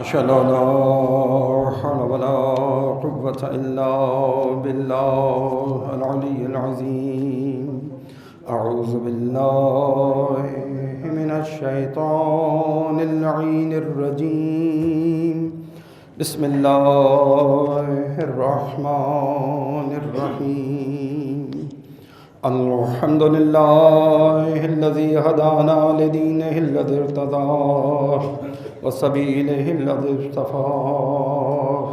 أشهد أن لا حول ولا قوة إلا بالله العلي العظيم. أعوذ بالله من الشيطان اللعين الرجيم. بسم الله الرحمن الرحيم. الحمد لله الذي هدانا لدينه الذي ارتضاه وسبيله الذي اصطفاه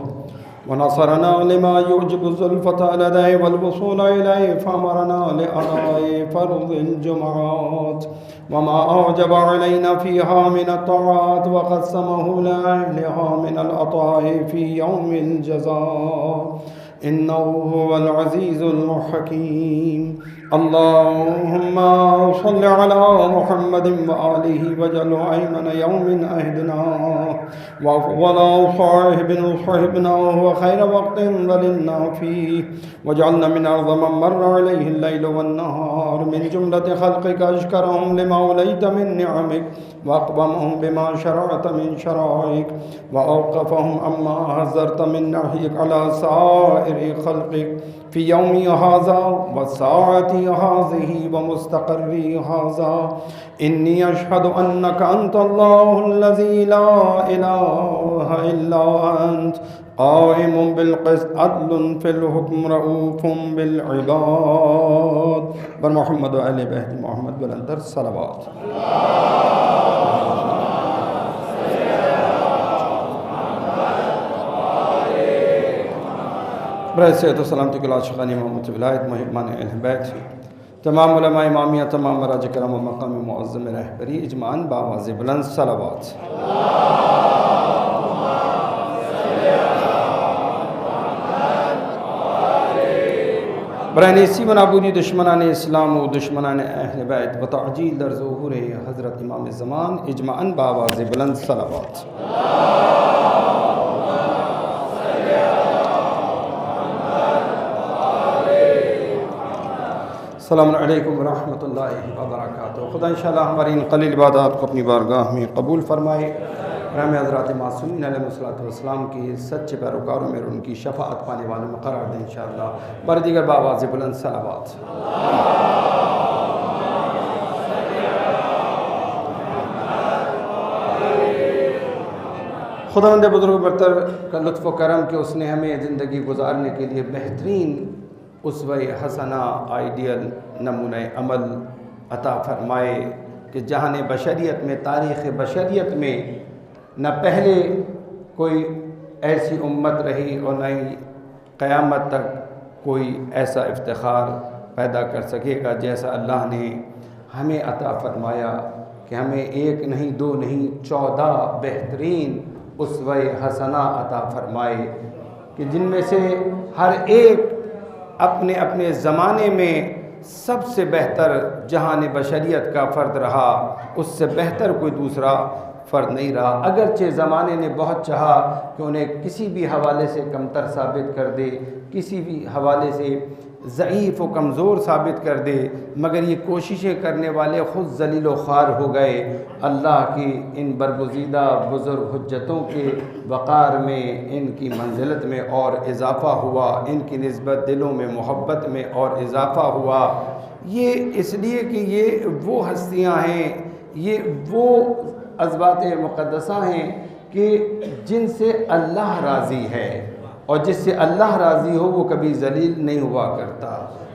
ونصرنا لما يوجب الزلفة لديه والوصول إليه فأمرنا لأداء فرض الجمعات وما أوجب علينا فيها من الطاعات وقسمه لأهلها من العطاء في يوم الجزاء إنه هو العزيز الحكيم. اللهم صل على محمد وآله وجل أيمن يوم أهدناه وأفضل صاحبنا وخير وقت ظللنا فيه واجعلنا من أعظم من مر عليه الليل والنهار من جملة خلقك أشكرهم لما أوليت من نعمك وأقومهم بما شرعت من شرائعك وأوقفهم عما حذرت من نهيك على سائر خلقك في يومي هذا وساعتي هذه ومستقري هذا. إني أشهد أنك أنت الله الذي لا إله إلا أنت قائم بالقسط عدل في الحكم رؤوف بالعباد. بر محمد وآل بیت محمد بلندر صلوات. برائے صحت و سلامتی کے عاشقان امامت ولایت محبان اہل بیت تمام علماء امامیہ تمام مراج کرام و مقام معظم رہبری اجمعاً بآواز بلند صلوات. برائے نیسی و نابودی دشمنان اسلام و دشمنان اہل بیت و تعجیل در ظہور حضرت امام زمان اجمعاً بآواز بلند صلوات. السلام علیکم ورحمۃ اللہ وبرکاتہ. خدا انشاءاللہ ہماری ان قلیل عبادات کو اپنی بارگاہ میں قبول فرمائے. رحم حضرات معصومین علیہ السلام کی سچے پیروکاروں میں ان کی شفاعت پانے والوں میں قرار دیں انشاءاللہ. بار دیگر بآواز بلند صلوات. خداوند بزرگ برتر کا لطف و کرم کہ اس نے ہمیں زندگی گزارنے کے لیے بہترین اسوہ حسنہ آئیڈیل نمونہ عمل عطا فرمائے کہ جہان بشریت میں تاریخ بشریت میں نہ پہلے کوئی ایسی امت رہی اور نہ ہی قیامت تک کوئی ایسا افتخار پیدا کر سکے گا جیسا اللہ نے ہمیں عطا فرمایا کہ ہمیں ایک نہیں دو نہیں 14 بہترین اسوہ حسنہ عطا فرمائے کہ جن میں سے ہر ایک اپنے اپنے زمانے میں سب سے بہتر جہان بشریت کا فرد رہا. اس سے بہتر کوئی دوسرا فرد نہیں رہا. اگرچہ زمانے نے بہت چاہا کہ انہیں کسی بھی حوالے سے کمتر ثابت کر دے, کسی بھی حوالے سے ضعیف و کمزور ثابت کر دے, مگر یہ کوششیں کرنے والے خود ذلیل و خوار ہو گئے. اللہ کی ان برگزیدہ بزرگ حجتوں کے وقار میں, ان کی منزلت میں اور اضافہ ہوا, ان کی نسبت دلوں میں محبت میں اور اضافہ ہوا. یہ اس لیے کہ یہ وہ ہستیاں ہیں, یہ وہ عظمات مقدسہ ہیں کہ جن سے اللہ راضی ہے, اور جس سے اللہ راضی ہو وہ کبھی ذلیل نہیں ہوا کرتا,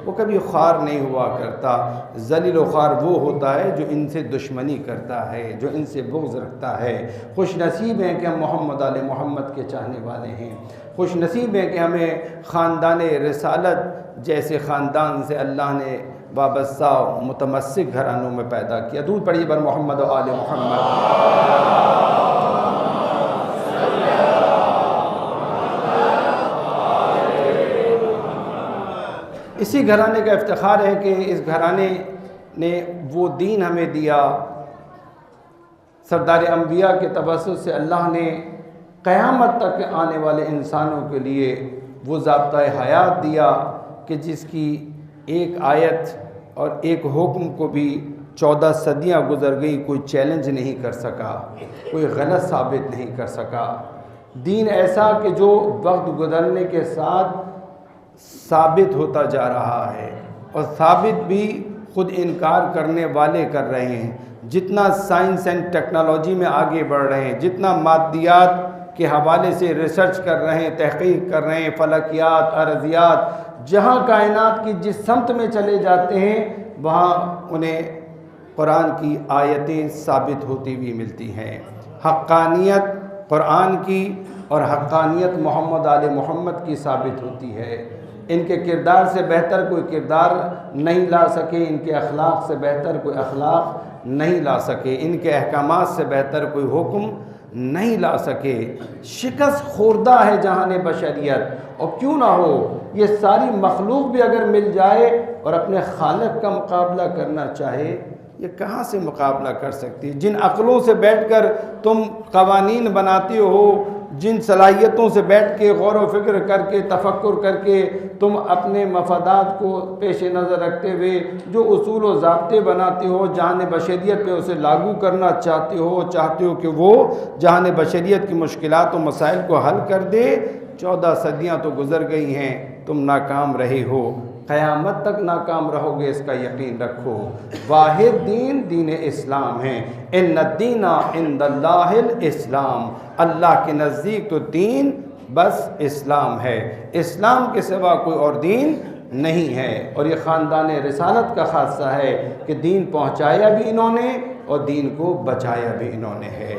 وہ کبھی خوار نہیں ہوا کرتا. ذلیل و خوار وہ ہوتا ہے جو ان سے دشمنی کرتا ہے, جو ان سے بغض رکھتا ہے. خوش نصیب ہیں کہ ہم محمد آل محمد کے چاہنے والے ہیں. خوش نصیب ہیں کہ ہمیں خاندان رسالت جیسے خاندان سے اللہ نے وابستہ متمسک گھرانوں میں پیدا کیا. درود پڑھیے بر محمد و آل محمد. اسی گھرانے کا افتخار ہے کہ اس گھرانے نے وہ دین ہمیں دیا. سردار انبیاء کے توسط سے اللہ نے قیامت تک آنے والے انسانوں کے لیے وہ ضابطۂ حیات دیا کہ جس کی ایک آیت اور ایک حکم کو بھی 14 صدیاں گزر گئی، کوئی چیلنج نہیں کر سکا، کوئی غلط ثابت نہیں کر سکا۔ دین ایسا کہ جو وقت گزرنے کے ساتھ ثابت ہوتا جا رہا ہے، اور ثابت بھی خود انکار کرنے والے کر رہے ہیں۔ جتنا سائنس اینڈ ٹیکنالوجی میں آگے بڑھ رہے ہیں، جتنا مادیات کے حوالے سے ریسرچ کر رہے ہیں، تحقیق کر رہے ہیں، فلکیات، ارضیات، جہاں کائنات کی جس سمت میں چلے جاتے ہیں وہاں انہیں قرآن کی آیتیں ثابت ہوتی ہوئی ملتی ہیں۔ حقانیت قرآن کی اور حقانیت محمد آل محمد کی ثابت ہوتی ہے۔ ان کے کردار سے بہتر کوئی کردار نہیں لا سکے، ان کے اخلاق سے بہتر کوئی اخلاق نہیں لا سکے، ان کے احکامات سے بہتر کوئی حکم نہیں لا سکے۔ شکست خوردہ ہے جہان بشریت، اور کیوں نہ ہو، یہ ساری مخلوق بھی اگر مل جائے اور اپنے خالق کا مقابلہ کرنا چاہے، یہ کہاں سے مقابلہ کر سکتی؟ جن عقلوں سے بیٹھ کر تم قوانین بناتے ہو، جن صلاحیتوں سے بیٹھ کے غور و فکر کر کے تفکر کر کے تم اپنے مفادات کو پیش نظر رکھتے ہوئے جو اصول و ضابطے بناتے ہو، جہان بشریت پہ اسے لاگو کرنا چاہتے ہو کہ وہ جہان بشریت کی مشکلات و مسائل کو حل کر دے، 14 صدیاں تو گزر گئی ہیں، تم ناکام رہے ہو، قیامت تک ناکام رہو گے، اس کا یقین رکھو۔ واحد دین دین اسلام ہے، ان الدین عند اللہ الاسلام، اللہ کے نزدیک تو دین بس اسلام ہے، اسلام کے سوا کوئی اور دین نہیں ہے۔ اور یہ خاندان رسالت کا خاصہ ہے کہ دین پہنچایا بھی انہوں نے اور دین کو بچایا بھی انہوں نے ہے۔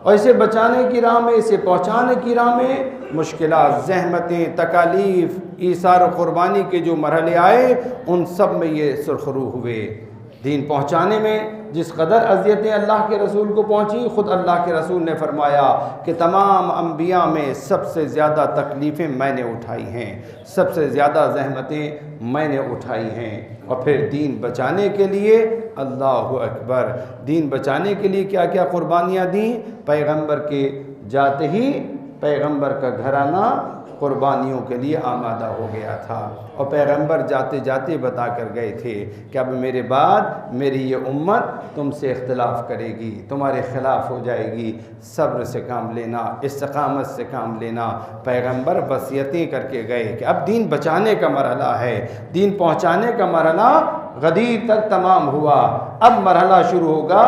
اور اسے بچانے کی راہ میں، اسے پہنچانے کی راہ میں مشکلات، زحمتیں، تکالیف، ایثار و قربانی کے جو مرحلے آئے ان سب میں یہ سرخرو ہوئے۔ دین پہنچانے میں جس قدر اذیتیں اللہ کے رسول کو پہنچی، خود اللہ کے رسول نے فرمایا کہ تمام انبیاء میں سب سے زیادہ تکلیفیں میں نے اٹھائی ہیں، سب سے زیادہ زحمتیں میں نے اٹھائی ہیں۔ اور پھر دین بچانے کے لیے اللہ اکبر، دین بچانے کے لیے کیا کیا قربانیاں دیں۔ پیغمبر کے جاتے ہی پیغمبر کا گھرانہ قربانیوں کے لیے آمادہ ہو گیا تھا، اور پیغمبر جاتے جاتے بتا کر گئے تھے کہ اب میرے بعد میری یہ امت تم سے اختلاف کرے گی، تمہارے خلاف ہو جائے گی، صبر سے کام لینا، استقامت سے کام لینا۔ پیغمبر وصیتیں کر کے گئے کہ اب دین بچانے کا مرحلہ ہے، دین پہنچانے کا مرحلہ غدیر تک تمام ہوا، اب مرحلہ شروع ہوگا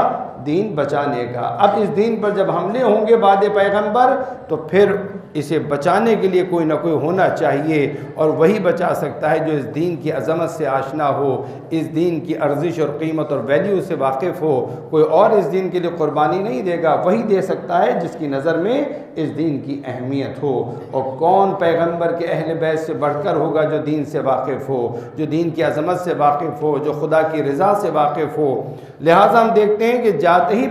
دین بچانے کا۔ اب اس دین پر جب حملے ہوں گے بعد پیغمبر تو پھر اسے بچانے کے لیے کوئی نہ کوئی ہونا چاہیے، اور وہی بچا سکتا ہے جو اس دین کی عظمت سے آشنا ہو، اس دین کی ارزش اور قیمت اور ویلیو سے واقف ہو۔ کوئی اور اس دین کے لیے قربانی نہیں دے گا، وہی دے سکتا ہے جس کی نظر میں اس دین کی اہمیت ہو۔ اور کون پیغمبر کے اہل بیت سے بڑھ کر ہوگا جو دین سے واقف ہو، جو دین کی عظمت سے واقف ہو، جو خدا کی رضا سے واقف ہو۔ لہٰذا ہم دیکھتے ہیں کہ جاتے ہی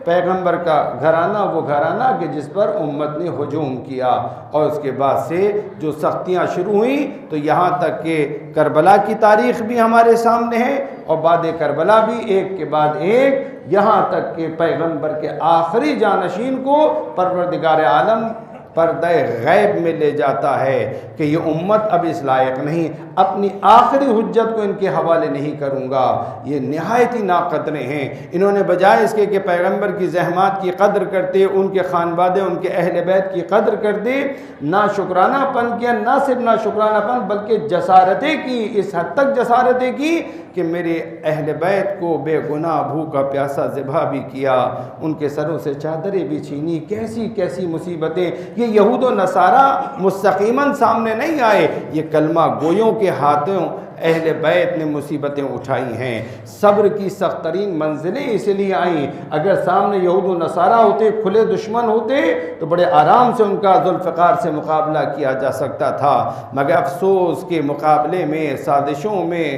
پیغمبر کا گھرانہ وہ گھرانہ کہ جس پر امت نے ہجوم کیا، اور اس کے بعد سے جو سختیاں شروع ہوئیں تو یہاں تک کہ کربلا کی تاریخ بھی ہمارے سامنے ہے، اور بعد کربلا بھی ایک کے بعد ایک، یہاں تک کہ پیغمبر کے آخری جانشین کو پروردگار عالم پردہ غیب میں لے جاتا ہے کہ یہ امت اب اس لائق نہیں، اپنی آخری حجت کو ان کے حوالے نہیں کروں گا، یہ نہایت ہی ناقدرے ہیں۔ انہوں نے بجائے اس کے کہ پیغمبر کی زحمات کی قدر کرتے، ان کے خانوادے، ان کے اہل بیت کی قدر کرتے، نہ شکرانہ پن کیا، نہ صرف نہ شکرانہ پن بلکہ جسارتیں کی، اس حد تک جسارتیں کی کہ میرے اہل بیت کو بے گناہ بھوکا پیاسا ذبح بھی کیا، ان کے سروں سے چادریں بھی چھینی۔ کیسی کیسی مصیبتیں! یہ یہود و نصارہ مستقیماً سامنے نہیں آئے، یہ کلمہ گویوں کے ہاتھوں اہل بیت نے مصیبتیں اٹھائی ہیں۔ صبر کی سخت ترین منزلیں اس لیے آئیں، اگر سامنے یہود و نصارہ ہوتے، کھلے دشمن ہوتے تو بڑے آرام سے ان کا ذوالفقار سے مقابلہ کیا جا سکتا تھا، مگر افسوس کے مقابلے میں، سازشوں میں،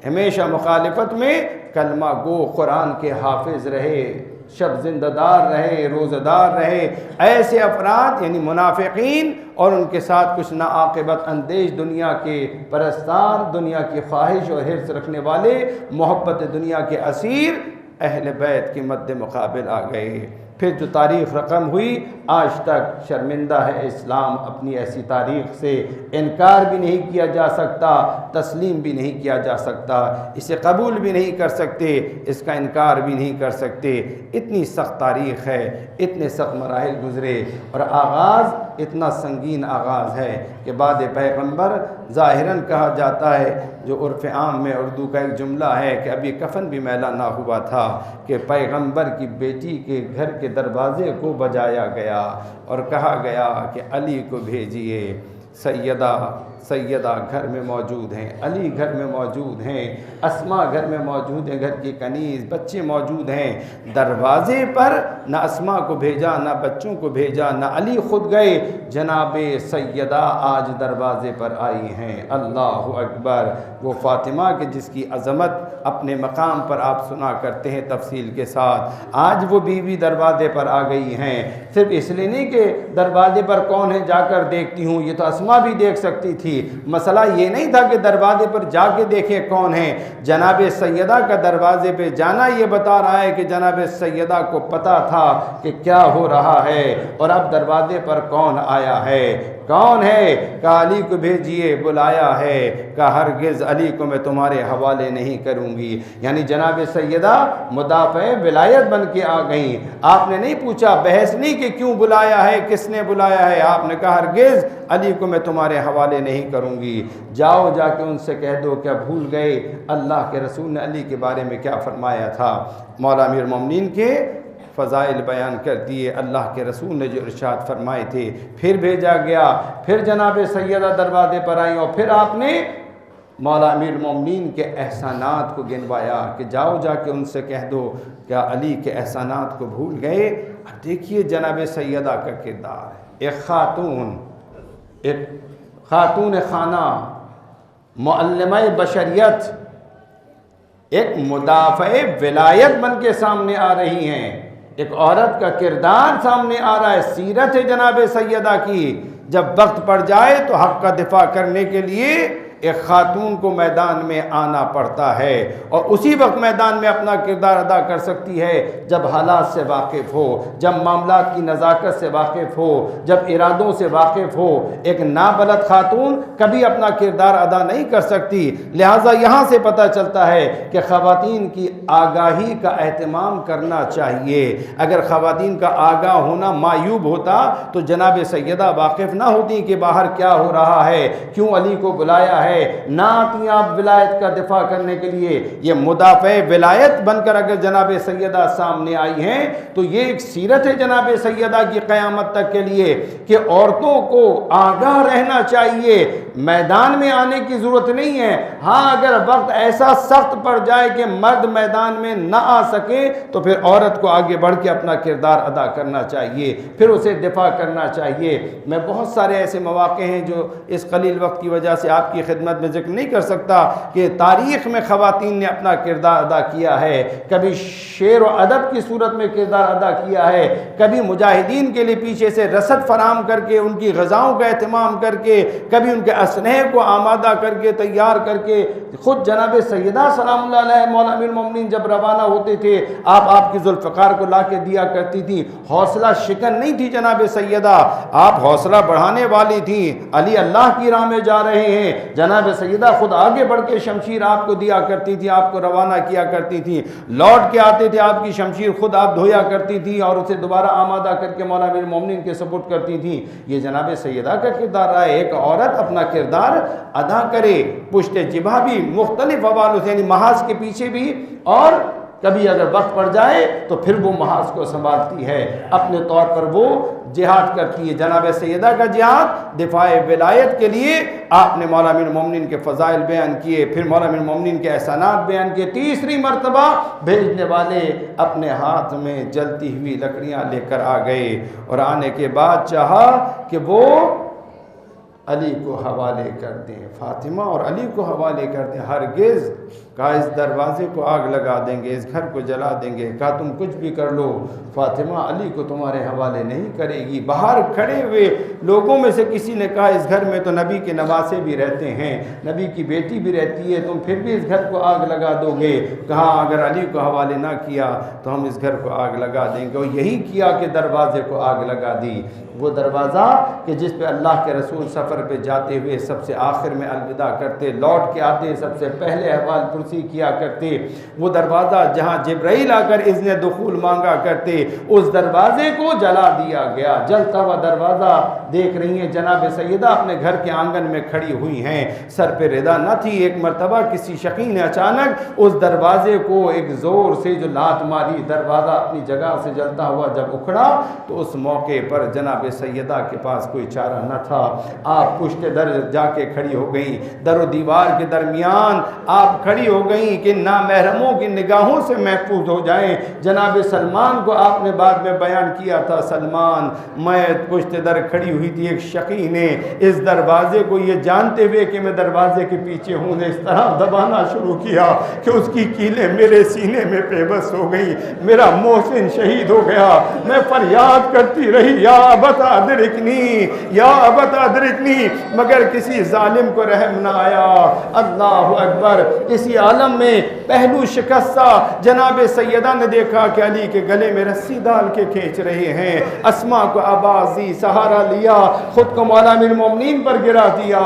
ہمیشہ مخالفت میں کلمہ گو قرآن کے حافظ رہے، شب زندہ دار رہے، روزہ دار رہے۔ ایسے افراد یعنی منافقین اور ان کے ساتھ کچھ ناعاقبت اندیش دنیا کے پرستار، دنیا کی خواہش اور حرص رکھنے والے، محبت دنیا کے اسیر، اہل بیت کے مد مقابل آ گئے۔ پھر جو تاریخ رقم ہوئی، آج تک شرمندہ ہے اسلام اپنی ایسی تاریخ سے، انکار بھی نہیں کیا جا سکتا، تسلیم بھی نہیں کیا جا سکتا، اسے قبول بھی نہیں کر سکتے، اس کا انکار بھی نہیں کر سکتے۔ اتنی سخت تاریخ ہے، اتنے سخت مراحل گزرے، اور آغاز اتنا سنگین آغاز ہے کہ بعد پیغمبر ظاہراً کہا جاتا ہے، جو عرف عام میں اردو کا ایک جملہ ہے کہ ابھی کفن بھی میلا نہ ہوا تھا کہ پیغمبر کی بیٹی کے گھر کے دروازے کو بجایا گیا اور کہا گیا کہ علی کو بھیجیے۔ سیدہ گھر میں موجود ہیں، علی گھر میں موجود ہیں، اسماء گھر میں موجود ہیں، گھر کی کنیز بچے موجود ہیں۔ دروازے پر نہ اسماء کو بھیجا، نہ بچوں کو بھیجا، نہ علی خود گئے، جناب سیدہ آج دروازے پر آئی ہیں۔ اللہ اکبر! وہ فاطمہ کے جس کی عظمت اپنے مقام پر آپ سنا کرتے ہیں تفصیل کے ساتھ، آج وہ بیوی دروازے پر آ گئی ہیں۔ صرف اس لیے نہیں کہ دروازے پر کون ہے جا کر دیکھتی ہوں، یہ تو اسماء بھی دیکھ سکتی تھی۔ مسئلہ یہ نہیں تھا کہ دروازے پر جا کے دیکھیں کون ہے، جناب سیدہ کا دروازے پہ جانا یہ بتا رہا ہے کہ جناب سیدہ کو پتہ تھا کہ کیا ہو رہا ہے، اور اب دروازے پر کون آیا ہے، کون ہے؟ کہا علی کو بھیجیے، بلایا ہے، کہا ہرگز علی کو میں تمہارے حوالے نہیں کروں گی۔ یعنی جناب سیدہ مدافع ولایت بن کے آ گئیں۔ آپ نے نہیں پوچھا، بحث نہیں کہ کیوں بلایا ہے، کس نے بلایا ہے، آپ نے کہا ہرگز علی کو میں تمہارے حوالے نہیں کروں گی۔ جاؤ جا کے ان سے کہہ دو کیا بھول گئے اللہ کے رسول نے علی کے بارے میں کیا فرمایا تھا۔ مولا امیر المومنین کے فضائل بیان کر دیے، اللہ کے رسول نے جو ارشاد فرمائے تھے، پھر بھیجا گیا، پھر جناب سیدہ دروازے پر آئیں، اور پھر آپ نے مولا امیر المومنین کے احسانات کو گنوایا کہ جاؤ جا کے ان سے کہہ دو کیا علی کے احسانات کو بھول گئے۔ اب دیکھیے جناب سیدہ کا کردار، ایک خاتون خانہ، معلمہ بشریت، ایک مدافع ولایت بن کے سامنے آ رہی ہیں، ایک عورت کا کردار سامنے آ رہا ہے، سیرت ہے جناب سیدہ کی۔ جب وقت پڑ جائے تو حق کا دفاع کرنے کے لیے ایک خاتون کو میدان میں آنا پڑتا ہے، اور اسی وقت میدان میں اپنا کردار ادا کر سکتی ہے جب حالات سے واقف ہو، جب معاملات کی نزاکت سے واقف ہو، جب ارادوں سے واقف ہو۔ ایک نابلد خاتون کبھی اپنا کردار ادا نہیں کر سکتی۔ لہٰذا یہاں سے پتہ چلتا ہے کہ خواتین کی آگاہی کا اہتمام کرنا چاہیے۔ اگر خواتین کا آگاہ ہونا معیوب ہوتا تو جناب سیدہ واقف نہ ہوتی کہ باہر کیا ہو رہا ہے، کیوں علی کو بلایا ہے، نہ آتی آپ ولایت کا دفاع کرنے کے لیے۔ یہ مدافع ولایت بن کر اگر جناب سیدہ سامنے آئی ہیں تو یہ ایک سیرت ہے جناب سیدہ کی قیامت تک کے لیے کہ عورتوں کو آگاہ رہنا چاہیے، میدان میں آنے کی ضرورت نہیں ہے۔ ہاں اگر وقت ایسا سخت پڑ جائے کہ مرد میدان میں نہ آ سکے تو پھر عورت کو آگے بڑھ کے اپنا کردار ادا کرنا چاہیے، پھر اسے دفاع کرنا چاہیے۔ میں بہت سارے ایسے مواقع ہیں جو اس قلیل وقت کی وجہ سے آپ کی خدمت میں ذکر نہیں کر سکتا کہ تاریخ میں خواتین نے اپنا کردار ادا کیا ہے، کبھی شعر و ادب کی صورت میں کردار ادا کیا ہے، کبھی مجاہدین کے لیے پیچھے سے رسد فراہم کر کے ان کی غذاؤں کا اہتمام کر کے، کبھی ان کے اسلحے کو آمادہ کر کے تیار کر کے۔ خود جناب سیدہ سلام اللہ علیہ مولا امیر المومنین جب روانہ ہوتے تھے آپ کی ذوالفقار کو لا کے دیا کرتی تھی۔ حوصلہ شکن نہیں تھی جناب سیدہ، آپ حوصلہ بڑھانے والی تھیں۔ علی اللہ کی راہ میں جا رہے ہیں، جناب سیدہ خود آگے بڑھ کے شمشیر آپ کو دیا کرتی تھی، آپ کو روانہ کیا کرتی تھی، لوٹ کے آتے تھے آپ کی شمشیر خود آپ دھویا کرتی تھی اور اسے دوبارہ آمادہ کر کے مولا امیر المومنین کے سپرد کرتی تھی۔ یہ جناب سیدہ کا کردار رہا ہے۔ ایک عورت اپنا کردار ادا کرے، پشت جبہ بھی مختلف حوالوں سے، یعنی محاذ کے پیچھے بھی، اور کبھی اگر وقت پڑ جائے تو پھر وہ محاذ کو سنبھالتی ہے، اپنے طور پر وہ جہاد کرتی ہے۔ جناب سیدہ کا جہاد دفاع ولایت کے لیے آپ نے مولا امیر المومنین کے فضائل بیان کیے، پھر مولا امیر المومنین کے احسانات بیان کیے۔ تیسری مرتبہ بھیجنے والے اپنے ہاتھ میں جلتی ہوئی لکڑیاں لے کر آ گئے، اور آنے کے بعد چاہا کہ وہ علی کو حوالے کر دیں، فاطمہ اور علی کو حوالے کر دیں، ہرگز کہا اس دروازے کو آگ لگا دیں گے، اس گھر کو جلا دیں گے، کہا تم کچھ بھی کر لو، فاطمہ علی کو تمہارے حوالے نہیں کرے گی۔ باہر کھڑے ہوئے لوگوں میں سے کسی نے کہا اس گھر میں تو نبی کے نواسے بھی رہتے ہیں، نبی کی بیٹی بھی رہتی ہے، تم پھر بھی اس گھر کو آگ لگا دو گے؟ کہا اگر علی کو حوالے نہ کیا تو ہم اس گھر کو آگ لگا دیں گے، اور یہی کیا کہ دروازے کو آگ لگا دی۔ وہ دروازہ کہ جس پہ اللہ کے رسول سفر پہ جاتے ہوئے سب سے آخر میں الوداع کرتے، لوٹ کے آتے سب سے پہلے احوال پرسی کیا کرتے، وہ دروازہ جہاں جبرائیل آ کر اذن دخول مانگا کرتے، اس دروازے کو جلا دیا گیا۔ جلتا ہوا دروازہ دیکھ رہی ہیں جناب سیدہ اپنے گھر کے آنگن میں کھڑی ہوئی ہیں، سر پہ ردا نہ تھی۔ ایک مرتبہ کسی شقی نے اچانک اس دروازے کو ایک زور سے جو لات ماری، دروازہ اپنی جگہ سے جلتا ہوا جب اکھڑا تو اس موقع پر جناب سیدہ کے پاس کوئی چارہ نہ تھا، آپ پشت در جا کے کھڑی ہو گئیں، در و دیوار کے درمیان آپ کھڑی ہو گئیں کہ نامحرموں کی نگاہوں سے محفوظ ہو جائیں۔ جناب سلمان کو آپ نے بعد میں بیان کیا تھا، سلمان میں پشت در کھڑی ہوئی تھی، ایک شقی نے اس دروازے کو یہ جانتے ہوئے کہ میں دروازے کے پیچھے ہوں نے اس طرح دبانا شروع کیا کہ اس کی کیلیں میرے سینے میں پیوست ہو گئی، میرا محسن شہید ہو گیا۔ میں فریاد کرتی رہی یا ابت ادرکنی، یا ابت ادرکنی، مگر کسی ظالم کو رحم نہ آیا۔ اللہ اکبر۔ اسی عالم میں پہلو شکستہ جناب سیدہ نے دیکھا کہ علی کے گلے میں رسی ڈال کے کھینچ رہے ہیں، اسما کو آواز دی، سہارا لیا، خود کو مولا امیر المومنین پر گرا دیا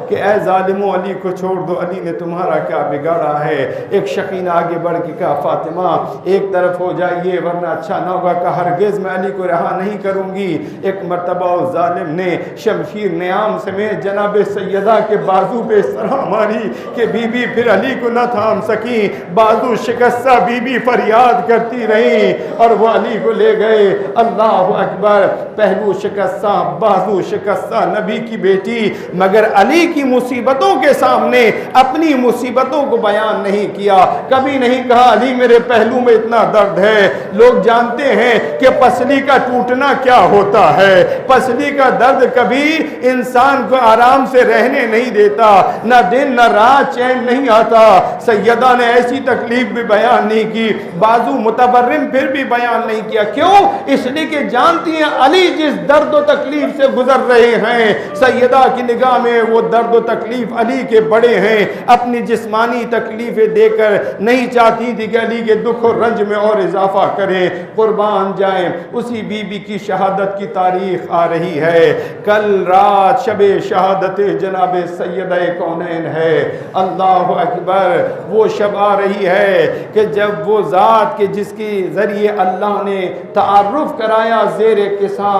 کہ اے ظالموں علی کو چھوڑ دو، علی نے تمہارا کیا بگاڑا ہے۔ ایک شقی نے آگے بڑھ کے کہا فاطمہ ایک طرف ہو جائیے ورنہ اچھا نہ ہوگا، کہ ہرگز میں علی کو رہا نہیں کروں گی۔ ایک مرتبہ اس ظالم نے شمشیر نیام سمیت جناب سیدہ کے بازو پہ اس طرح ماری کہ بی بی پھر علی کو نہ تھام سکی، بازو شکستہ بی بی فریاد کرتی رہی اور وہ علی کو لے گئے۔ اللہ اکبر۔ پہلو شکستہ، بازو شکستہ نبی کی بیٹی، مگر علی کی مصیبتوں کے سامنے اپنی مصیبتوں کو بیان نہیں کیا، کبھی نہیں کہا علی میرے پہلو میں اتنا درد ہے۔ لوگ جانتے ہیں کہ پسلی کا ٹوٹنا کیا ہوتا ہے، پسلی کا درد کبھی انسان کو آرام سے رہنے نہیں دیتا، نہ دن نہ رات چین نہیں آتا۔ سیدہ نے ایسی تکلیف بھی بیان نہیں کی، بازو متورم پھر بھی بیان نہیں کیا، کیوں؟ اس لیے کہ جانتی ہیں علی جس درد و تکلیف سے گزر رہے ہیں، سیدہ کی نگاہ میں وہ درد و تکلیف علی کے بڑے ہیں، اپنی جسمانی تکلیفیں دے کر نہیں چاہتی تھی کہ علی کے دکھ اور رنج میں اور اضافہ کریں، قربان جائیں۔ اسی بی بی کی شہادت کی تاریخ آ رہی ہے، کل رات شب شہادت جناب سیدہ کونین ہے۔ اللہ اکبر۔ وہ شب آ رہی ہے کہ جب وہ ذات کے جس کے ذریعے اللہ نے تعارف کرایا زیر قصا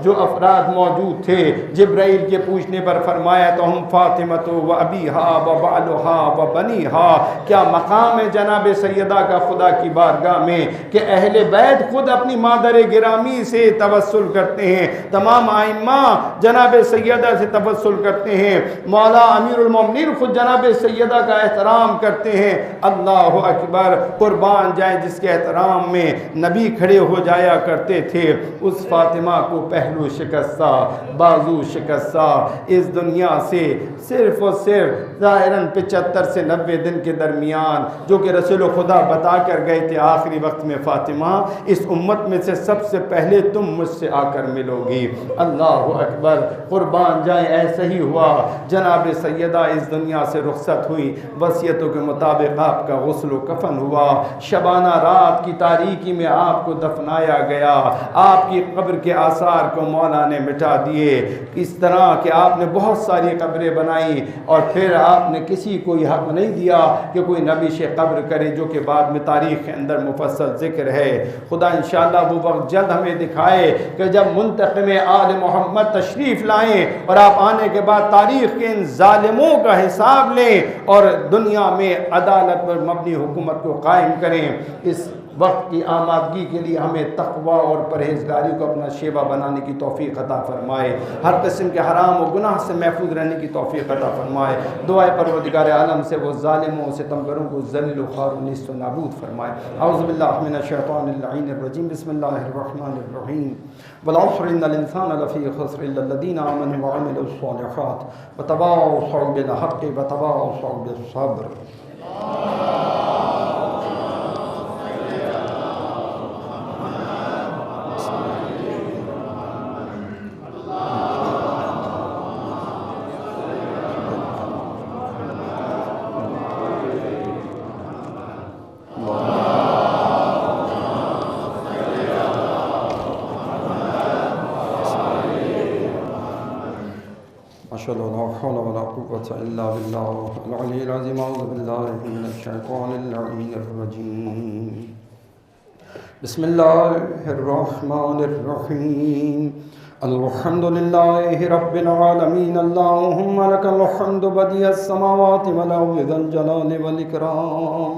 جو افراد موجود تھے، جبرائیل کے پوچھنے پر فرمایا تو ہم فاطمہ و ابیہا و بعلہا و بنیہا، کیا مقام ہے جناب سیدہ کا خدا کی بارگاہ میں کہ اہل بیت خود اپنی مادر گرامی سے توسل کرتے ہیں، تمام ائمہ جناب سیدہ سے توسل کرتے ہیں، مولا امیر المومنین خود جناب سیدہ کا احترام کرتے ہیں۔ اللہ اکبر۔ قربان جائیں جس کے احترام میں نبی کھڑے ہو جایا کرتے تھے، اس فاطمہ کو پہلو شکستہ، بازو شکستہ اس دنیا سے صرف اور صرف ظاہراً 75 سے 90 دن کے درمیان، جو کہ رسول خدا بتا کر گئے تھے آخری وقت میں فاطمہ اس امت میں سے سب سے پہلے تم مجھ سے آ کر ملو گی۔ اللہ اکبر۔ قربان جائیں ایسا ہی ہوا، جناب سیدہ اس دنیا سے رخصت ہوئی، وصیتوں کے مطابق آپ کا غسل و کفن ہوا، شبانہ رات کی تاریکی میں آپ کو دفنایا گیا، آپ کی قبر کے آثار کو مولا نے مٹا دیے، اس طرح کہ آپ نے بہت ساری قبریں بنائی اور پھر آپ نے کسی کو یہ حق نہیں دیا کہ کوئی نبیش قبر کرے، جو کہ بعد میں تاریخ کے اندر مفصل ذکر ہے۔ خدا انشاءاللہ وہ وقت جلد ہمیں دکھائے کہ جب منتقم آل محمد تشریف لائیں اور آپ آنے کے بعد تاریخ کے ان ظالموں کا حساب لیں اور دنیا میں عدالت پر مبنی حکومت کو قائم کریں۔ اس وقت کی آمادگی کے لیے ہمیں تقوی اور پرہیزگاری کو اپنا شیوا بنانے کی توفیق عطا فرمائے، ہر قسم کے حرام و گناہ سے محفوظ رہنے کی توفیق عطا فرمائے، دعائے پروردگار عالم سے وہ ظالموں و ستمگروں کو ذلیل و خوار و نیست و نابود فرمائے۔ اعوذ باللہ من الشیطان اللعین الرجیم، بسم اللہ الرحمن الرحیم، والعصر ان الانسان لفی خسر الا الذین آمنوا وعملوا الصالحات وتواصوا بالحق وتواصوا بالصبر۔ لا حول ولا قوة إلا بالله العلي العظيم، أعوذ بالله من الشيطان اللعين الرجيم، بسم الله الرحمن الرحيم، الحمد لله رب العالمين، اللهم لك الحمد بديع السماوات والأرض ذا الجلال والإكرام،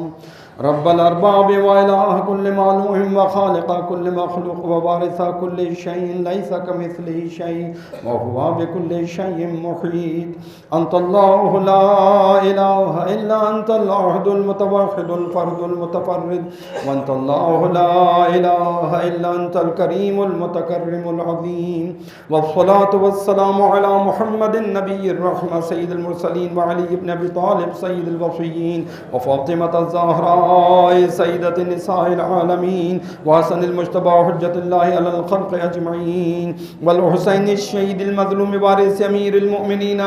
رب الأرباب وإله كل معلوم وخالق كل مخلوق ووارث كل شيء ليس كمثله شيء وهو بكل شيء محيط، أنت الله لا إله إلا أنت الأحد المتوحد الفرد المتفرد، وأنت الله لا إله إلا أنت الكريم المتكرم العظيم، والصلاة والسلام على محمد النبي الرحمة سيد المرسلين، وعلي بن أبي طالب سيد الوصيين، وفاطمة الزهراء سيدة نساء العالمين، وحسن المجتبى حجة الله على الخلق أجمعين، والحسين الشهيد المظلوم وارث أمير المؤمنين،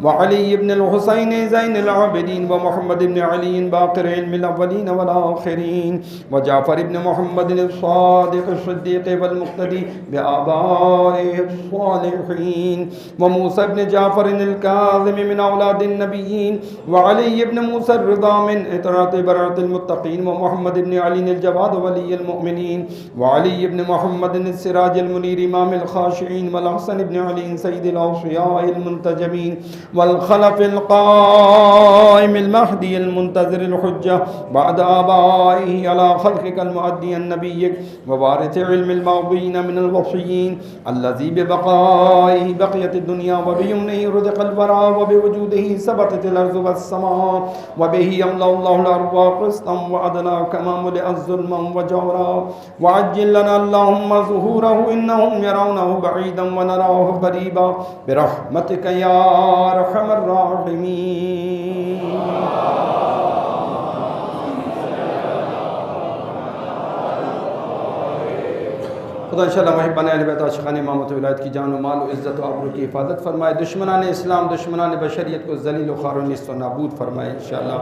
وعلي بن الحسين زين العابدين، ومحمد بن علي باقر علم الأولين والآخرين، وجعفر بن محمد الصادق الصديق والمقتدي بآبائه الصالحين، وموسى بن جعفر الكاظم من أولاد النبيين، وعلي بن موسى الرضا من إطرات بررة المتقين، ومحمد بن علي الجواد ولي المؤمنين، وعلي بن محمد السراج المنير إمام الخاشعين، والحسن بن علي سيد الأوصياء المنتجبين، والخلف القائم المهدي المنتظر الحجة بعد آبائه على خلقك المؤدي النبي ووارث علم الماضين من الوصيين، الذي ببقائه بقيت الدنيا وبيمنه رزق الورى وبوجوده ثبتت الأرض والسماء، وبه يملأ الله الأرواح قسطا وعدلا كما ملئت ظلما وجورا، وعجل لنا اللهم ظهوره إنهم يرونه بعيدا ونراه قريبا برحمتك يا أرحم الراحمين۔ خدا انشاءاللہ محبان اہل بیت عاشقان امامت ولایت کی جان و مال و عزت و آبرو کی حفاظت فرمائے، دشمنان اسلام دشمنان بشریت کو ذلیل و خوار و نیست و نابود فرمائے، انشاءاللہ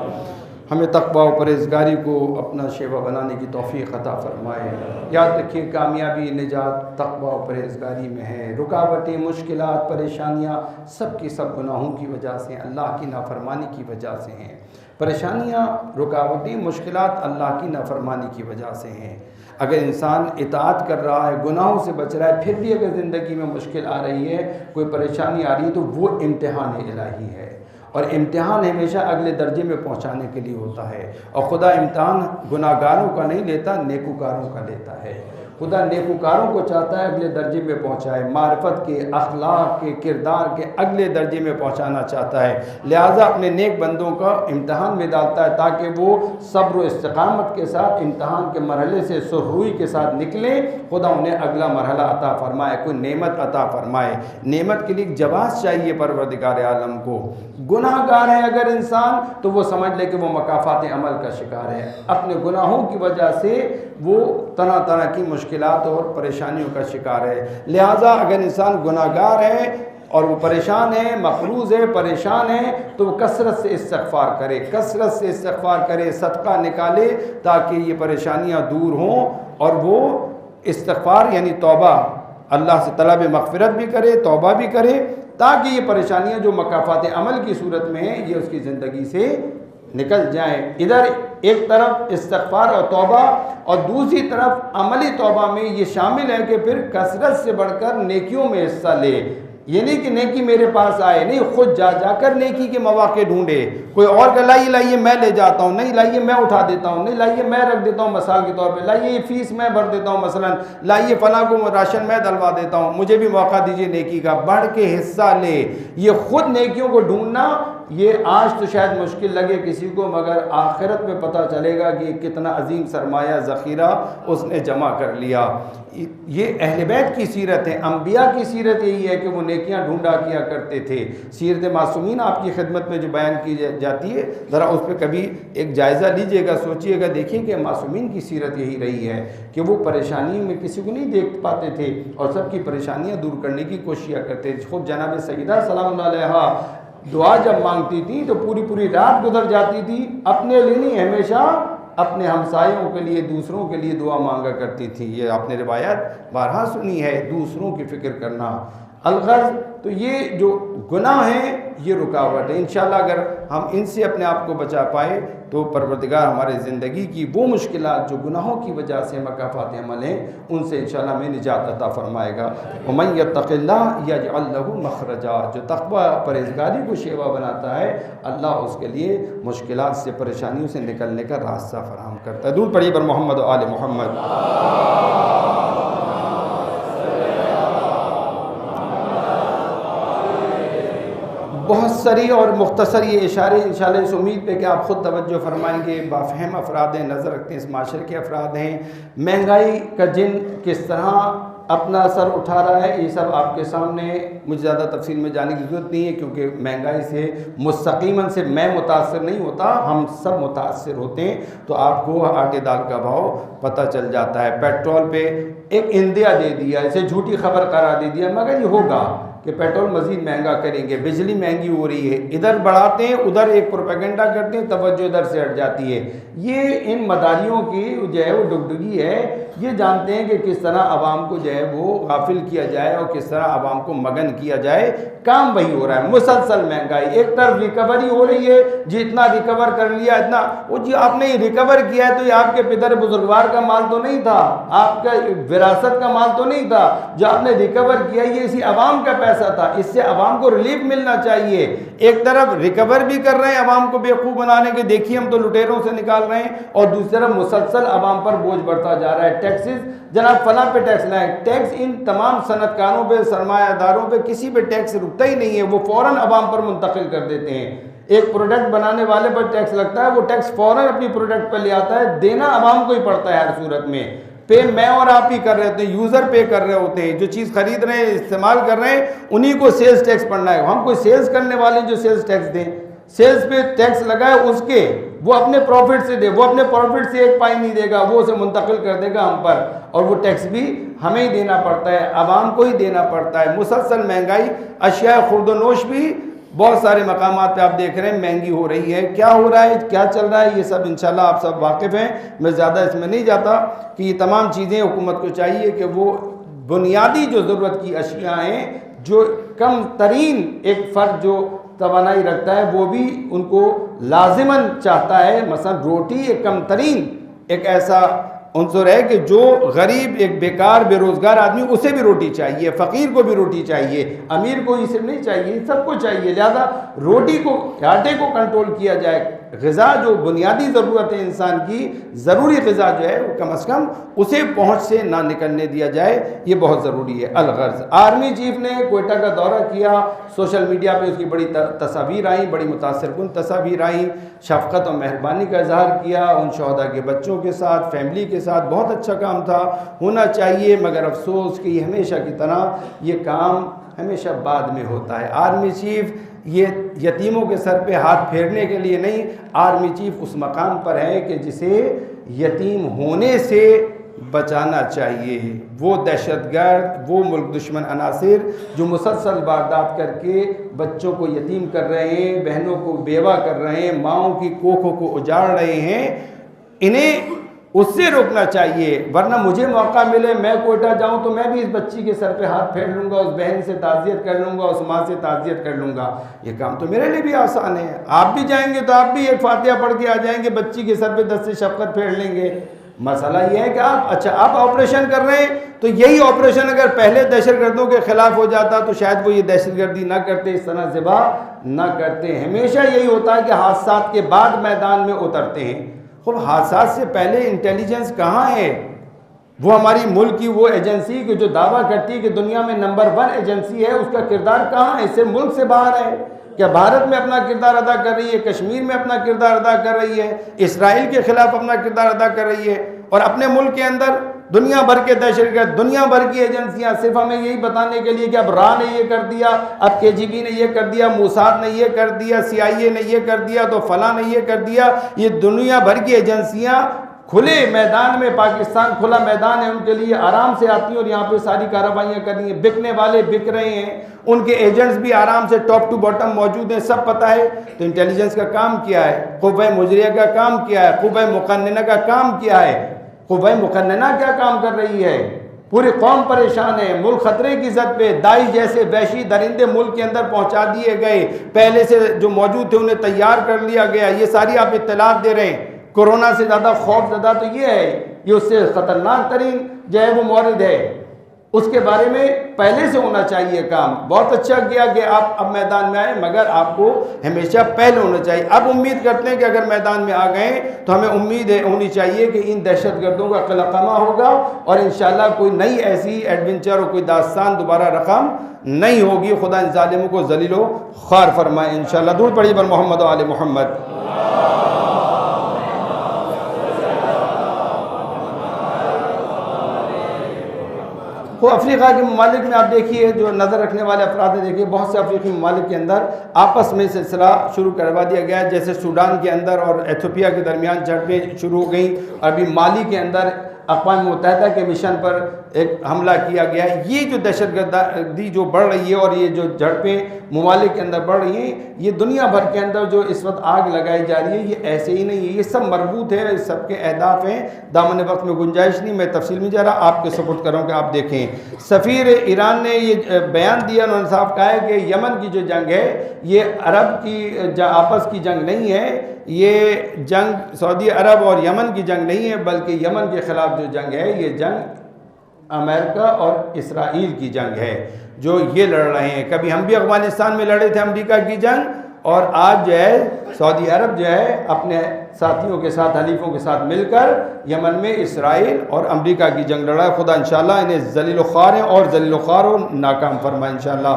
ہمیں تقوی و پرہیزگاری کو اپنا شیوا بنانے کی توفیق عطا فرمائے۔ یاد رکھیے کامیابی نجات تقوی و پرہیزگاری میں ہے، رکاوٹیں مشکلات پریشانیاں سب کی سب گناہوں کی وجہ سے، اللہ کی نافرمانی کی وجہ سے ہیں، پریشانیاں رکاوٹیں مشکلات اللہ کی نافرمانی کی وجہ سے ہیں۔ اگر انسان اطاعت کر رہا ہے، گناہوں سے بچ رہا ہے، پھر بھی اگر زندگی میں مشکل آ رہی ہے، کوئی پریشانی آ رہی ہے، تو وہ امتحان الہی ہے، اور امتحان ہمیشہ اگلے درجے میں پہنچانے کے لیے ہوتا ہے، اور خدا امتحان گناہ گاروں کا نہیں لیتا، نیکوکاروں کا لیتا ہے۔ خدا نیکوکاروں کو چاہتا ہے اگلے درجے میں پہنچائے، معرفت کے، اخلاق کے، کردار کے اگلے درجے میں پہنچانا چاہتا ہے، لہٰذا اپنے نیک بندوں کا امتحان میں ڈالتا ہے تاکہ وہ صبر و استقامت کے ساتھ امتحان کے مرحلے سے سرخروئی کے ساتھ نکلیں، خدا انہیں اگلا مرحلہ عطا فرمائے، کوئی نعمت عطا فرمائے۔ نعمت کے لیے ایک جواز چاہیے پروردگار عالم کو۔ گناہ گار ہے اگر انسان تو وہ سمجھ لے کہ وہ مکافات عمل کا شکار ہے، اپنے گناہوں کی وجہ سے وہ طرح طرح کی مشکلات اور پریشانیوں کا شکار ہے، لہٰذا اگر انسان گناہ گار ہے اور وہ پریشان ہے، مقروض ہے، پریشان ہے، تو وہ کثرت سے استغفار کرے، کثرت سے استغفار کرے، صدقہ نکالے تاکہ یہ پریشانیاں دور ہوں، اور وہ استغفار یعنی توبہ اللہ سے طلب مغفرت بھی کرے، توبہ بھی کرے، تاکہ یہ پریشانیاں جو مکافات عمل کی صورت میں ہیں یہ اس کی زندگی سے نکل جائیں۔ ادھر ایک طرف استغفار اور توبہ، اور دوسری طرف عملی توبہ میں یہ شامل ہے کہ پھر کثرت سے بڑھ کر نیکیوں میں حصہ لے، یہ نہیں کہ نیکی میرے پاس آئے، نہیں، خود جا کر نیکی کے مواقع ڈھونڈے. کوئی اور کہ لائیے میں لے جاتا ہوں، نہیں لائیے میں اٹھا دیتا ہوں، نہیں لائیے میں رکھ دیتا ہوں مثال کے طور پہ، لائیے یہ فیس میں بھر دیتا ہوں مثلا، لائیے فلاں کو راشن میں دلوا دیتا ہوں، مجھے بھی موقع دیجیے نیکی کا. بڑھ کے حصہ لے. یہ خود نیکیوں کو ڈھونڈنا، یہ آج تو شاید مشکل لگے کسی کو، مگر آخرت میں پتہ چلے گا کہ کتنا عظیم سرمایہ ذخیرہ اس نے جمع کر لیا. یہ اہل بیت کی سیرت ہے. انبیاء کی سیرت یہی ہے کہ وہ نیکیاں ڈھونڈا کیا کرتے تھے. سیرت معصومین آپ کی خدمت میں جو بیان کی جاتی ہے، ذرا اس پہ کبھی ایک جائزہ لیجئے گا، سوچئے گا، دیکھیں کہ معصومین کی سیرت یہی رہی ہے کہ وہ پریشانی میں کسی کو نہیں دیکھ پاتے تھے اور سب کی پریشانیاں دور کرنے کی کوشش کرتے تھے. خود جناب سیدہ سلام اللہ علیہا دعا جب مانگتی تھی تو پوری رات گزر جاتی تھی، اپنے لیے نہیں، ہمیشہ اپنے ہمسایوں کے لیے، دوسروں کے لیے دعا مانگا کرتی تھی. یہ آپ نے روایت بارہا سنی ہے، دوسروں کی فکر کرنا. الغرض تو یہ جو گناہ ہیں یہ رکاوٹ ہے. انشاءاللہ اگر ہم ان سے اپنے آپ کو بچا پائے تو پروردگار ہمارے زندگی کی وہ مشکلات جو گناہوں کی وجہ سے مکافات عمل ہیں ان سے انشاءاللہ ہمیں نجات عطا فرمائے گا. وَمَن يَتَّقِ اللَّهَ يَجْعَلْ لَهُ مَخْرَجًا. جو تقوی پرہیزگاری کو شیوا بناتا ہے، اللہ اس کے لیے مشکلات سے، پریشانیوں سے نکلنے کا راستہ فراہم کرتا ہے. درود پڑھیے بر محمد و آل محمد. بہت سری اور مختصر یہ اشارے انشاءاللہ اس امید پہ کہ آپ خود توجہ فرمائیں گے. بافہم افراد ہیں، نظر رکھتے ہیں اس معاشرے کے افراد ہیں. مہنگائی کا جن کس طرح اپنا اثر اٹھا رہا ہے یہ سب آپ کے سامنے. مجھے زیادہ تفصیل میں جانے کی ضرورت نہیں ہے کیونکہ مہنگائی سے مستقیماً سے میں متاثر نہیں ہوتا، ہم سب متاثر ہوتے ہیں. تو آپ کو آٹے دال کا بھاؤ پتہ چل جاتا ہے. پیٹرول پہ ایک اندیا دے دیا، اسے جھوٹی خبر قرار دے دیا، مگر یہ ہوگا کہ پیٹرول مزید مہنگا کریں گے. بجلی مہنگی ہو رہی ہے، ادھر بڑھاتے ہیں ادھر ایک پروپیگنڈا کرتے ہیں، توجہ ادھر سے ہٹ جاتی ہے. یہ ان مداریوں کی جو ہے وہ ڈگڈگی ہے. یہ جانتے ہیں کہ کس طرح عوام کو جو ہے وہ غافل کیا جائے اور کس طرح عوام کو مگن کیا جائے. کام وہی ہو رہا ہے، مسلسل مہنگائی. ایک طرف ریکوری ہو رہی ہے، جی اتنا ریکور کر لیا، اتنا، وہ جی آپ نے ریکور کیا ہے تو یہ آپ کے پدر بزرگوار کا مال تو نہیں تھا، آپ کا وراثت کا مال تو نہیں تھا. جو آپ نے ریکور کیا یہ اسی عوام کا پیسہ تھا. اس سے عوام کو ریلیف ملنا چاہیے. ایک طرف ریکور بھی کر رہے ہیں عوام کو بیوقوف بنانے کے، دیکھیے ہم تو لٹیروں سے نکال رہے ہیں، اور دوسری طرف مسلسل عوام پر بوجھ بڑھتا جا رہا ہے. ٹیکسز، جناب فلاں پہ ٹیکس لائیں. ٹیکس ان تمام صنعت کاروں پہ، سرمایہ داروں پہ، کسی پہ ٹیکس رکتا ہی نہیں ہے. وہ فوراً عوام پر منتقل کر دیتے ہیں. ایک پروڈکٹ بنانے والے پر ٹیکس لگتا ہے، وہ ٹیکس فوراً اپنی پروڈکٹ پر لے آتا ہے. دینا عوام کو ہی پڑتا ہے ہر صورت میں. پے میں اور آپ ہی کر رہے ہوتے ہیں، یوزر پے کر رہے ہوتے ہیں. جو چیز خرید رہے ہیں، استعمال کر رہے ہیں، انہی کو سیلز ٹیکس پڑنا ہے. ہم کوئی سیلز کرنے والے جو سیلز ٹیکس دیں، سیلز پہ ٹیکس لگائے اس کے، وہ اپنے پروفٹ سے دے، وہ اپنے پروفٹ سے ایک پائی نہیں دے گا، وہ اسے منتقل کر دے گا ہم پر، اور وہ ٹیکس بھی ہمیں ہی دینا پڑتا ہے، عوام کو ہی دینا پڑتا ہے. مسلسل مہنگائی. اشیاء خورد و نوش بھی بہت سارے مقامات پہ آپ دیکھ رہے ہیں مہنگی ہو رہی ہے. کیا ہو رہا ہے، کیا چل رہا ہے، یہ سب انشاءاللہ آپ سب واقف ہیں. میں زیادہ اس میں نہیں جاتا کہ یہ تمام چیزیں حکومت کو چاہیے کہ وہ بنیادی جو ضرورت کی اشیاء ہیں، جو کم ترین ایک فرد جو توانائی رکھتا ہے وہ بھی ان کو لازماً چاہتا ہے. مثلا روٹی ایک کم ترین ایک ایسا عنصر ہے کہ جو غریب، ایک بیکار بے روزگار آدمی، اسے بھی روٹی چاہیے، فقیر کو بھی روٹی چاہیے، امیر کو یہ صرف نہیں چاہیے، سب کو چاہیے. لہذا روٹی کو، آٹے کو کنٹرول کیا جائے. غذا جو بنیادی ضرورت ہے انسان کی، ضروری غذا جو ہے وہ کم از کم اسے پہنچ سے نہ نکلنے دیا جائے، یہ بہت ضروری ہے. الغرض آرمی چیف نے کوئٹہ کا دورہ کیا، سوشل میڈیا پہ اس کی بڑی تصاویر آئیں، بڑی متاثر کن تصاویر آئیں. شفقت اور مہربانی کا اظہار کیا ان شہداء کے بچوں کے ساتھ، فیملی کے ساتھ. بہت اچھا کام تھا، ہونا چاہیے، مگر افسوس کہ یہ ہمیشہ کی طرح یہ کام ہمیشہ بعد میں ہوتا ہے. آرمی چیف یہ یتیموں کے سر پہ ہاتھ پھیرنے کے لیے نہیں، آرمی چیف اس مقام پر ہے کہ جسے یتیم ہونے سے بچانا چاہیے. وہ دہشت گرد، وہ ملک دشمن عناصر جو مسلسل واردات کر کے بچوں کو یتیم کر رہے ہیں، بہنوں کو بیوہ کر رہے ہیں، ماؤں کی کوکھوں کو اجاڑ رہے ہیں، انہیں اس سے روکنا چاہیے. ورنہ مجھے موقع ملے، میں کوئٹہ جاؤں تو میں بھی اس بچی کے سر پہ ہاتھ پھیر لوں گا، اس بہن سے تعزیت کر لوں گا، اس ماں سے تعزیت کر لوں گا. یہ کام تو میرے لیے بھی آسان ہے. آپ بھی جائیں گے تو آپ بھی ایک فاتحہ پڑھ کے آ جائیں گے، بچی کے سر پہ دست شفقت پھیر لیں گے. مسئلہ یہ ہے کہ آپ آپریشن کر رہے ہیں تو یہی آپریشن اگر پہلے دہشت گردوں کے خلاف ہو جاتا تو شاید وہ یہ دہشت گردی نہ کرتے، اس طرح ذبح نہ کرتے۔ ہمیشہ یہی ہوتا ہے کہ حادثات کے بعد میدان میں اترتے ہیں۔ خب حادثات سے پہلے انٹیلیجنس کہاں ہے؟ وہ ہماری ملک کی وہ ایجنسی کہ جو دعویٰ کرتی ہے کہ دنیا میں نمبر 1 ایجنسی ہے، اس کا کردار کہاں ہے؟ اس سے ملک سے باہر ہے۔ کیا بھارت میں اپنا کردار ادا کر رہی ہے؟ کشمیر میں اپنا کردار ادا کر رہی ہے؟ اسرائیل کے خلاف اپنا کردار ادا کر رہی ہے؟ اور اپنے ملک کے اندر دنیا بھر کے دہشت گرد، دنیا بھر کی ایجنسیاں صرف ہمیں یہی بتانے کے لیے کہ اب را نے یہ کر دیا، اب KGB نے یہ کر دیا، موساد نے یہ کر دیا، CIA نے یہ کر دیا، تو فلاں نے یہ کر دیا۔ یہ دنیا بھر کی ایجنسیاں کھلے میدان میں، پاکستان کھلا میدان ہے ان کے لیے، آرام سے آتی ہیں اور یہاں پہ ساری کارروائیاں کر رہی ہیں۔ بکنے والے بک رہے ہیں، ان کے ایجنٹس بھی آرام سے ٹاپ ٹو باٹم موجود ہیں، سب پتہ ہے۔ تو انٹیلیجنس کا کام کیا ہے؟ قوہ مجریہ کا کام کیا ہے؟ قوہ مقننہ کا کام کیا ہے؟ قوہ مقننہ کیا کام کر رہی ہے؟ پوری قوم پریشان ہے، ملک خطرے کی زد پہ، داعش جیسے وحشی درندے ملک کے اندر پہنچا دیے گئے، پہلے سے جو موجود تھے انہیں تیار کر لیا گیا۔ یہ ساری آپ اطلاعات دے رہے ہیں۔ کورونا سے زیادہ خوف زدہ تو یہ ہے، یہ اس سے خطرناک ترین جو ہے وہ مورد ہے، اس کے بارے میں پہلے سے ہونا چاہیے کام۔ بہت اچھا کیا کہ آپ اب میدان میں آئے، مگر آپ کو ہمیشہ پہلے ہونا چاہیے۔ اب امید کرتے ہیں کہ اگر میدان میں آ گئے تو ہمیں امید ہونی چاہیے کہ ان دہشت گردوں کا قلقمہ ہوگا اور انشاءاللہ کوئی نئی ایسی ایڈونچر اور کوئی داستان دوبارہ رقم نہیں ہوگی۔ خدا ان ظالموں کو ذلیل و خوار فرمائے انشاءاللہ۔ درود پڑھیے بر محمد و آل محمد۔ وہ افریقہ کے ممالک میں آپ دیکھیے، جو نظر رکھنے والے افراد نے دیکھیے، بہت سے افریقی ممالک کے اندر آپس میں سلسلہ شروع کروا دیا گیا ہے، جیسے سوڈان کے اندر اور ایتھوپیا کے درمیان جھڑپیں شروع ہو گئیں، ابھی مالی کے اندر اقوام متحدہ کے مشن پر ایک حملہ کیا گیا ہے۔ یہ جو دہشت گردی جو بڑھ رہی ہے اور یہ جو جھڑپیں ممالک کے اندر بڑھ رہی ہیں، یہ دنیا بھر کے اندر جو اس وقت آگ لگائی جا رہی ہے، یہ ایسے ہی نہیں ہے، یہ سب مربوط ہے، اس سب کے اہداف ہیں۔ دامن وقت میں گنجائش نہیں، میں تفصیل میں جا رہا، آپ کے سپورٹ کر رہا ہوں کہ آپ دیکھیں۔ سفیر ایران نے یہ بیان دیا، انہوں نے صاف کہا ہے کہ یمن کی جو جنگ ہے یہ عرب کی آپس کی جنگ نہیں ہے، یہ جنگ سعودی عرب اور یمن کی جنگ نہیں ہے، بلکہ یمن کے خلاف جو جنگ ہے یہ جنگ امریکہ اور اسرائیل کی جنگ ہے جو یہ لڑ رہے ہیں۔ کبھی ہم بھی افغانستان میں لڑے تھے امریکہ کی جنگ، اور آج جو ہے سعودی عرب جو ہے اپنے ساتھیوں کے ساتھ، حلیفوں کے ساتھ مل کر یمن میں اسرائیل اور امریکہ کی جنگ لڑا ہے۔ خدا انشاءاللہ انہیں ذلیل و خوار ہیں اور ذلیل و خوار و ناکام فرمائے انشاءاللہ۔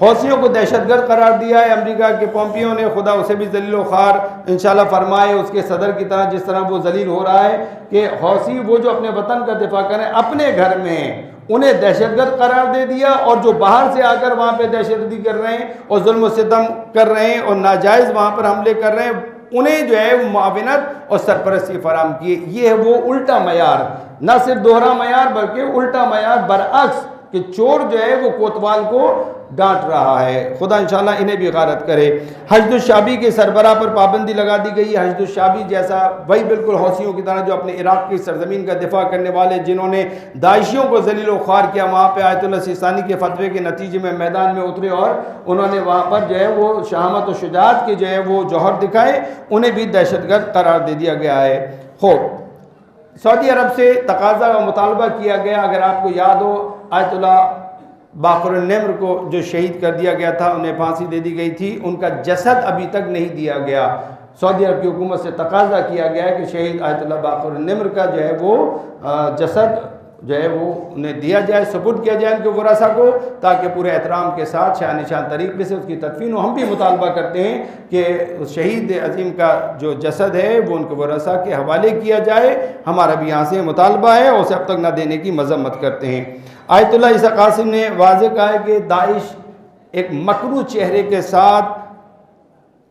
حوثیوں کو دہشت گرد قرار دیا ہے امریکہ کے پومپیو نے، خدا اسے بھی ذلیل و خوار انشاءاللہ فرمائے، اس کے صدر کی طرح جس طرح وہ ذلیل ہو رہا ہے کہ حوثی وہ جو اپنے وطن کا دفاع کریں اپنے گھر میں انہیں دہشت گرد قرار دے دیا، اور جو باہر سے آ کر وہاں پہ دہشت گردی کر رہے ہیں اور ظلم و ستم کر رہے ہیں اور ناجائز وہاں پر حملے کر رہے ہیں، انہیں جو ہے معاونت اور سرپرستی فراہم کیے۔ یہ ہے وہ الٹا معیار، نہ صرف دوہرا معیار بلکہ الٹا معیار، برعکس کہ چور جو ہے وہ کوتوال کو ڈانٹ رہا ہے۔ خدا انشاءاللہ انہیں بھی غارت کرے۔ حشد الشعبی کے سربراہ پر پابندی لگا دی گئی ہے۔ حشد الشعبی جیسا وہی بالکل حوثیوں کی طرح جو اپنے عراق کی سرزمین کا دفاع کرنے والے، جنہوں نے داعشیوں کو ذلیل و خوار کیا، وہاں پہ آیت اللہ سیستانی کے فتوے کے نتیجے میں میدان میں اترے اور انہوں نے وہاں پر جو ہے وہ شہامت و شجاعت کے جو ہے وہ جوہر دکھائے، انہیں بھی دہشت گرد قرار دے دیا گیا ہے۔ خوب سعودی عرب سے تقاضا و مطالبہ کیا گیا، اگر آپ کو یاد ہو آیت اللہ باقر النمر کو جو شہید کر دیا گیا تھا، انہیں پھانسی دے دی گئی تھی، ان کا جسد ابھی تک نہیں دیا گیا۔ سعودی عرب کی حکومت سے تقاضا کیا گیا ہے کہ شہید آیت اللہ باقر النمر کا جو ہے وہ جسد جو ہے وہ انہیں دیا جائے، سپرد کیا جائے ان کے ورثاء کو، تاکہ پورے احترام کے ساتھ شان نشان طریقے سے اس کی تدفین ہو۔ ہم بھی مطالبہ کرتے ہیں کہ اس شہید عظیم کا جو جسد ہے وہ ان کے ورثاء کے حوالے کیا جائے، ہمارا بھی یہاں سے مطالبہ ہے، اور اسے اب تک نہ دینے کی مذمت کرتے ہیں۔ آیت اللہ عیسیٰ قاسم نے واضح کہا ہے کہ داعش ایک مکروہ چہرے کے ساتھ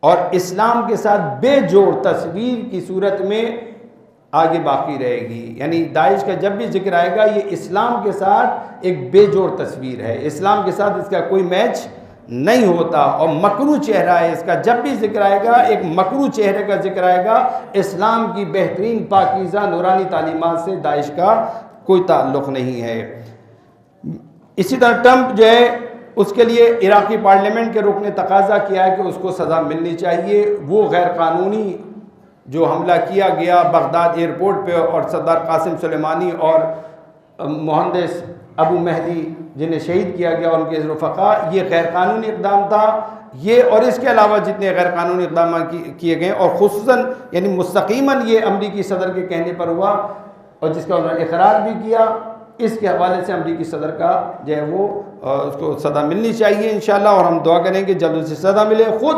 اور اسلام کے ساتھ بے جوڑ تصویر کی صورت میں آگے باقی رہے گی، یعنی داعش کا جب بھی ذکر آئے گا یہ اسلام کے ساتھ ایک بے جوڑ تصویر ہے، اسلام کے ساتھ اس کا کوئی میچ نہیں ہوتا، اور مکروہ چہرہ ہے اس کا۔ جب بھی ذکر آئے گا ایک مکروہ چہرے کا ذکر آئے گا، اسلام کی بہترین پاکیزہ نورانی تعلیمات سے داعش کا کوئی تعلق نہیں ہے۔ اسی طرح ٹرمپ جو ہے اس کے لیے عراقی پارلیمنٹ کے رکن نے تقاضا کیا ہے کہ اس کو سزا ملنی چاہیے، وہ غیر قانونی جو حملہ کیا گیا بغداد ایئرپورٹ پہ اور سردار قاسم سلیمانی اور مہندس ابو مہدی جنہیں شہید کیا گیا اور ان کے رفقا، یہ غیر قانونی اقدام تھا۔ یہ اور اس کے علاوہ جتنے غیر قانونی اقدامات کیے گئے اور خصوصاً یعنی مستقیماً یہ امریکی صدر کے کہنے پر ہوا اور جس کا انہوں نے اقرار بھی کیا، اس کے حوالے سے امریکی صدر کا جو ہے وہ اس کو سزا ملنی چاہیے انشاءاللہ، اور ہم دعا کریں کہ جلد سے سزا ملے۔ خود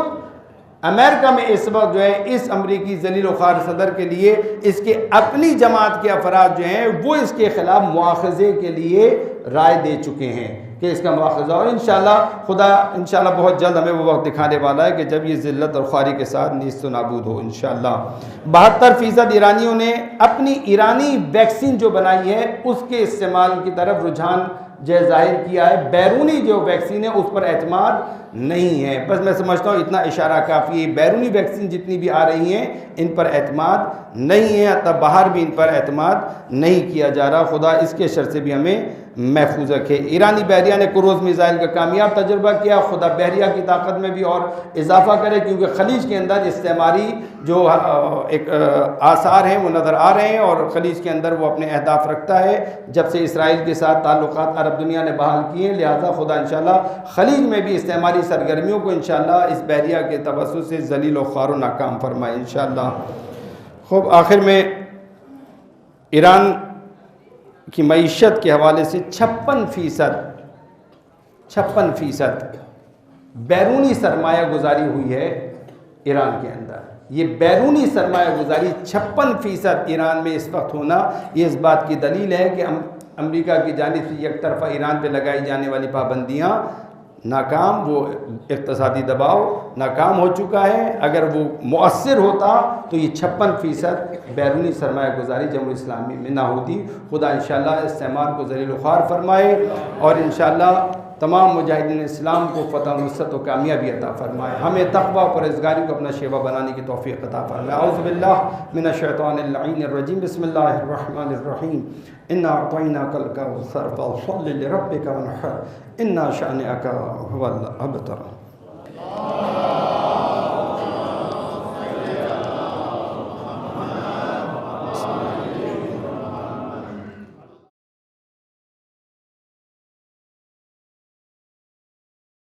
امریکہ میں اس وقت جو ہے اس امریکی ذلیل و خوار صدر کے لیے اس کے اپنی جماعت کے افراد جو ہیں وہ اس کے خلاف مواخذے کے لیے رائے دے چکے ہیں کہ اس کا مواخذہ، اور انشاءاللہ خدا انشاءاللہ بہت جلد ہمیں وہ وقت دکھانے والا ہے کہ جب یہ ذلت اور خواری کے ساتھ نیست و نابود ہو انشاءاللہ۔ 72% ایرانیوں نے اپنی ایرانی ویکسین جو بنائی ہے اس کے استعمال کی طرف رجحان جو ظاہر کیا ہے، بیرونی جو ویکسین ہے اس پر اعتماد نہیں ہے۔ بس میں سمجھتا ہوں اتنا اشارہ کافی ہے، بیرونی ویکسین جتنی بھی آ رہی ہیں ان پر اعتماد نہیں ہے، حتیٰ باہر بھی ان پر اعتماد نہیں کیا جا رہا۔ خدا اس کے شر سے بھی ہمیں محفوظ رکھے۔ ایرانی بحریہ نے کروز میزائل کا کامیاب تجربہ کیا، خدا بحریہ کی طاقت میں بھی اور اضافہ کرے، کیونکہ خلیج کے اندر استعماری جو ایک آثار ہیں وہ نظر آ رہے ہیں اور خلیج کے اندر وہ اپنے اہداف رکھتا ہے جب سے اسرائیل کے ساتھ تعلقات عرب دنیا نے بحال کیے ہیں، لہٰذا خدا انشاءاللہ خلیج میں بھی استعماری سرگرمیوں کو انشاءاللہ اس بحریہ کے توسط سے ذلیل و خوار و ناکام فرمائے انشاءاللہ۔ خوب آخر میں ایران کی معیشت کے حوالے سے 56% بیرونی سرمایہ گزاری ہوئی ہے ایران کے اندر۔ یہ بیرونی سرمایہ گزاری 56% ایران میں اس وقت ہونا، یہ اس بات کی دلیل ہے کہ امریکہ کی جانب سے یک طرفہ ایران پہ لگائی جانے والی پابندیاں ناکام، وہ اقتصادی دباؤ ناکام ہو چکا ہے۔ اگر وہ مؤثر ہوتا تو یہ 56% بیرونی سرمایہ گزاری جمہوریہ اسلامی میں نہ ہوتی۔ خدا انشاءاللہ استعمار کو ذلیل و خوار فرمائے اور انشاءاللہ تمام مجاہدین اسلام کو فتح نصرت و کامیابی عطا فرمائے، ہمیں تقوی و پرہیزگاری کو اپنا شیوا بنانے کی توفیق عطا فرمائے۔ اعوذ باللہ من الشیطان اللعین الرجیم، بسم اللہ الرحمن الرحیم، انا اعطیناک الکوثر فصل لربک وانحر ان شانئک هو الابتر۔